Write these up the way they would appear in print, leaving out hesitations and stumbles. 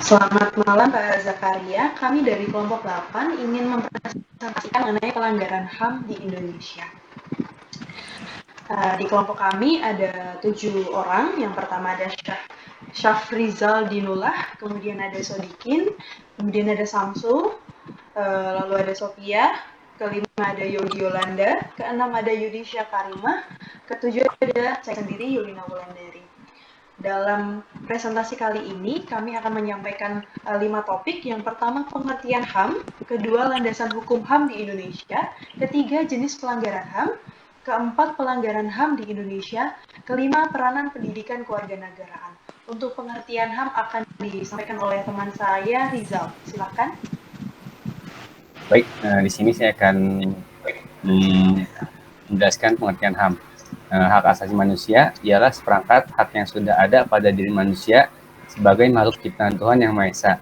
Selamat malam Pak Zakaria, kami dari kelompok 8 ingin mempresentasikan mengenai pelanggaran HAM di Indonesia. Di kelompok kami ada 7 orang, yang pertama ada Syafrizal Dinullah, kemudian ada Sodikin, kemudian ada Samsul, lalu ada Sophia, kelima ada Yogi Yolanda, keenam ada Yudisya Karimah, ketujuh ada saya sendiri Yulina Wulandari. Dalam presentasi kali ini, kami akan menyampaikan 5 topik. Yang pertama, pengertian HAM. Kedua, landasan hukum HAM di Indonesia. Ketiga, jenis pelanggaran HAM. Keempat, pelanggaran HAM di Indonesia. Kelima, peranan pendidikan kewarganegaraan. Untuk pengertian HAM akan disampaikan oleh teman saya, Rizal. Silakan. Baik, di sini saya akan menjelaskan pengertian HAM. Hak asasi manusia ialah seperangkat hak yang sudah ada pada diri manusia sebagai makhluk ciptaan Tuhan Yang Maha Esa,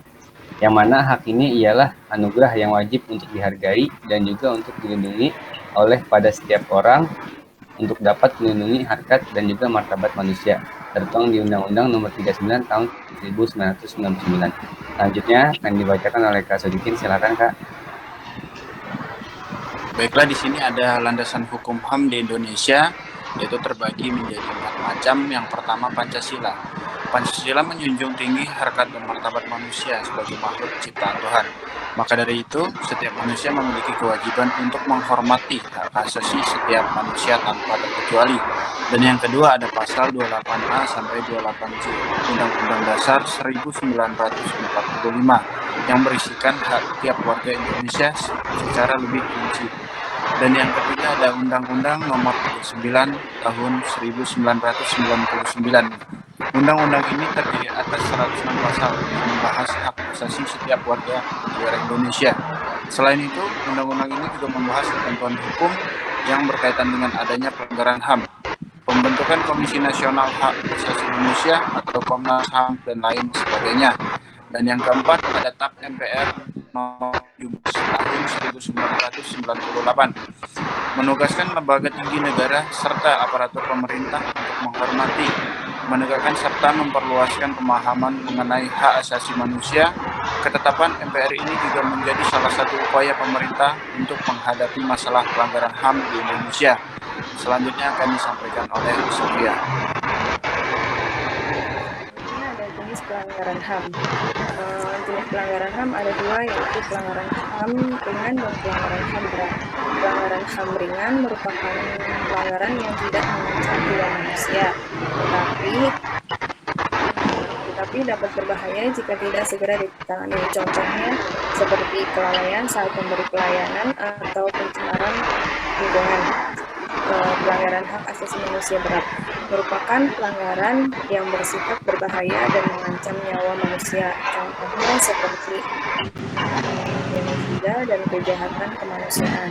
yang mana hak ini ialah anugerah yang wajib untuk dihargai dan juga untuk dilindungi oleh pada setiap orang untuk dapat melindungi harkat dan juga martabat manusia, tertuang di Undang-Undang Nomor 39 Tahun 1999. Selanjutnya akan dibacakan oleh Kak Sodikin. Silakan Kak. Baiklah, di sini ada landasan hukum HAM di Indonesia, yaitu terbagi menjadi 4 macam. Yang pertama, Pancasila. Pancasila menjunjung tinggi harkat dan martabat manusia sebagai makhluk ciptaan Tuhan. Maka dari itu, setiap manusia memiliki kewajiban untuk menghormati hak asasi setiap manusia tanpa terkecuali. Dan yang kedua ada pasal 28A sampai 28J Undang-Undang Dasar 1945 yang berisikan hak tiap warga Indonesia secara lebih rinci. Dan yang ketiga ada Undang-Undang Nomor 39 Tahun 1999. Undang-undang ini terdiri atas 106 pasal yang membahas hak asasi setiap warga negara Indonesia. Selain itu, undang-undang ini juga membahas ketentuan hukum yang berkaitan dengan adanya pelanggaran HAM, pembentukan Komisi Nasional Hak Asasi Manusia atau Komnas HAM dan lain sebagainya. Dan yang keempat ada TAP MPR nomor 17 tahun 1998 menugaskan lembaga tinggi negara serta aparatur pemerintah untuk menghormati, menegakkan serta memperluaskan pemahaman mengenai hak asasi manusia. Ketetapan MPR ini juga menjadi salah satu upaya pemerintah untuk menghadapi masalah pelanggaran HAM di Indonesia. Selanjutnya akan disampaikan oleh Sophia. Jenis pelanggaran HAM. Jenis pelanggaran HAM ada dua, yaitu pelanggaran HAM ringan dan pelanggaran HAM berat. Pelanggaran HAM ringan merupakan pelanggaran yang tidak mengancam jiwa manusia, tetapi dapat berbahaya jika tidak segera ditangani. Contohnya seperti kelalaian saat memberi pelayanan atau pencemaran lingkungan. Pelanggaran hak asasi manusia berat merupakan pelanggaran yang bersifat berbahaya dan mengancam nyawa manusia. Contohnya seperti genosida dan kejahatan kemanusiaan.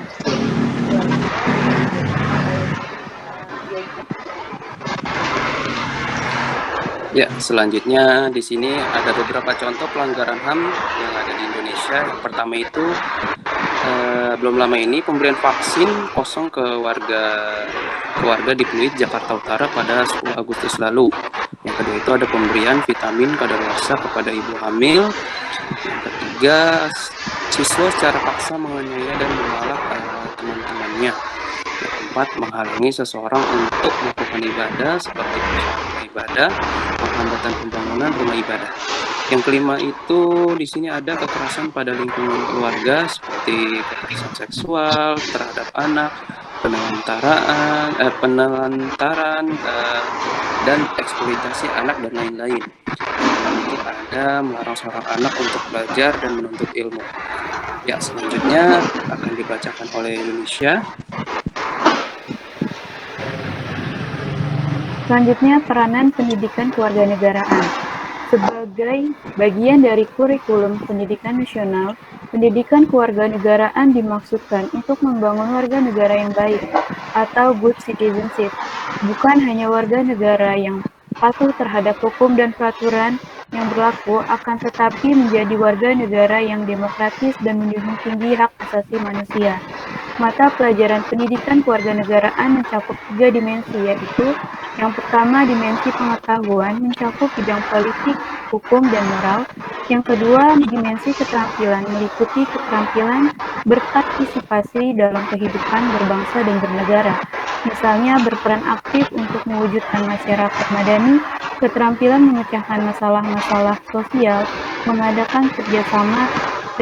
Ya, selanjutnya di sini ada beberapa contoh pelanggaran HAM yang ada di Indonesia. Yang pertama itu belum lama ini pemberian vaksin kosong ke warga di Pluit, Jakarta Utara pada 10 Agustus lalu. Yang kedua itu ada pemberian vitamin kadaluarsa kepada ibu hamil. Yang ketiga, siswa secara paksa menganiaya dan mengalak teman-temannya. Yang keempat, menghalangi seseorang untuk melakukan ibadah seperti rumah ibadah, penghambatan pembangunan rumah ibadah. Yang kelima itu di sini ada kekerasan pada lingkungan keluarga seperti kekerasan seksual terhadap anak, penelantaran dan eksploitasi anak dan lain-lain. Yang itu ada melarang seorang anak untuk belajar dan menuntut ilmu. Ya, selanjutnya akan dibacakan oleh Indonesia. Selanjutnya, peranan pendidikan kewarganegaraan. Sebagai bagian dari kurikulum pendidikan nasional, pendidikan kewarganegaraan dimaksudkan untuk membangun warga negara yang baik atau good citizenship, bukan hanya warga negara yang patuh terhadap hukum dan peraturan yang berlaku, akan tetapi menjadi warga negara yang demokratis dan menjunjung tinggi hak asasi manusia. Mata pelajaran pendidikan kewarganegaraan mencakup 3 dimensi, yaitu yang pertama, dimensi pengetahuan mencakup bidang politik, hukum, dan moral. Yang kedua, dimensi keterampilan meliputi keterampilan berpartisipasi dalam kehidupan berbangsa dan bernegara. Misalnya berperan aktif untuk mewujudkan masyarakat madani, keterampilan memecahkan masalah-masalah sosial, mengadakan kerjasama,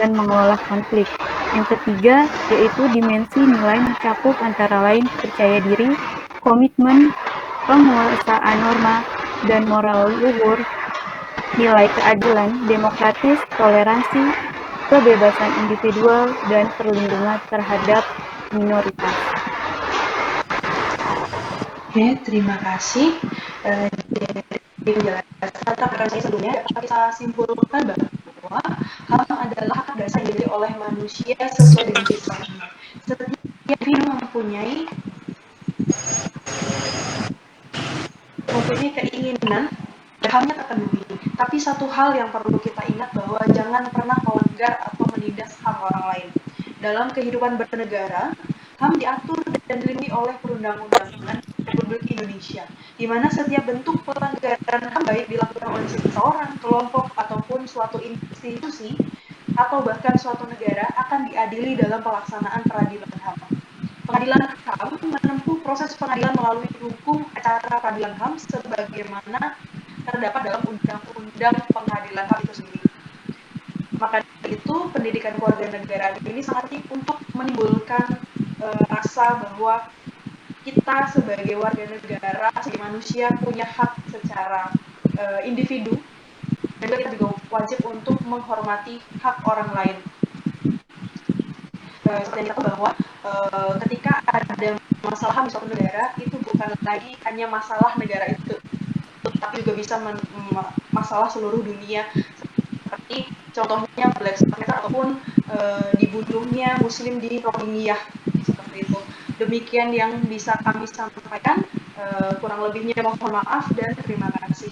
dan mengelola konflik. Yang ketiga, yaitu dimensi nilai mencakup antara lain percaya diri, komitmen, penguasaan norma, dan moral luhur, nilai keadilan, demokratis, toleransi, kebebasan individual, dan perlindungan terhadap minoritas. Oke, terima kasih. Dari penjelasan atas saya sebelumnya, dapat kita simpulkan bahwa HAM adalah hak dasar yang dimiliki oleh manusia sesuai dengan fitrahnya. Setiap individu mempunyai keinginan HAM-nya terpenuhi. Tapi satu hal yang perlu kita ingat bahwa jangan pernah melanggar atau menindas hak orang lain. Dalam kehidupan bernegara, HAM diatur dan dilindungi oleh perundang-undangan Republik Indonesia, di mana setiap bentuk pelanggaran HAM baik dilakukan oleh seseorang, kelompok, ataupun suatu institusi, atau bahkan suatu negara akan diadili dalam pelaksanaan peradilan HAM. Pengadilan HAM menempuh proses pengadilan melalui hukum acara peradilan HAM sebagaimana terdapat dalam Undang-Undang Pengadilan HAM itu sendiri. Maka dari itu, pendidikan kewarganegaraan ini sangat penting untuk menimbulkan rasa bahwa kita sebagai warga negara, sebagai manusia punya hak secara individu, dan juga kita juga wajib untuk menghormati hak orang lain. Seperti yang kita tahu bahwa ketika ada masalah HAM di suatu negara, itu bukan lagi hanya masalah negara itu, tapi juga bisa masalah seluruh dunia, seperti contohnya Black Matter ataupun dibunuhnya Muslim di Rohingya, seperti itu. Demikian yang bisa kami sampaikan, kurang lebihnya mohon maaf dan terima kasih.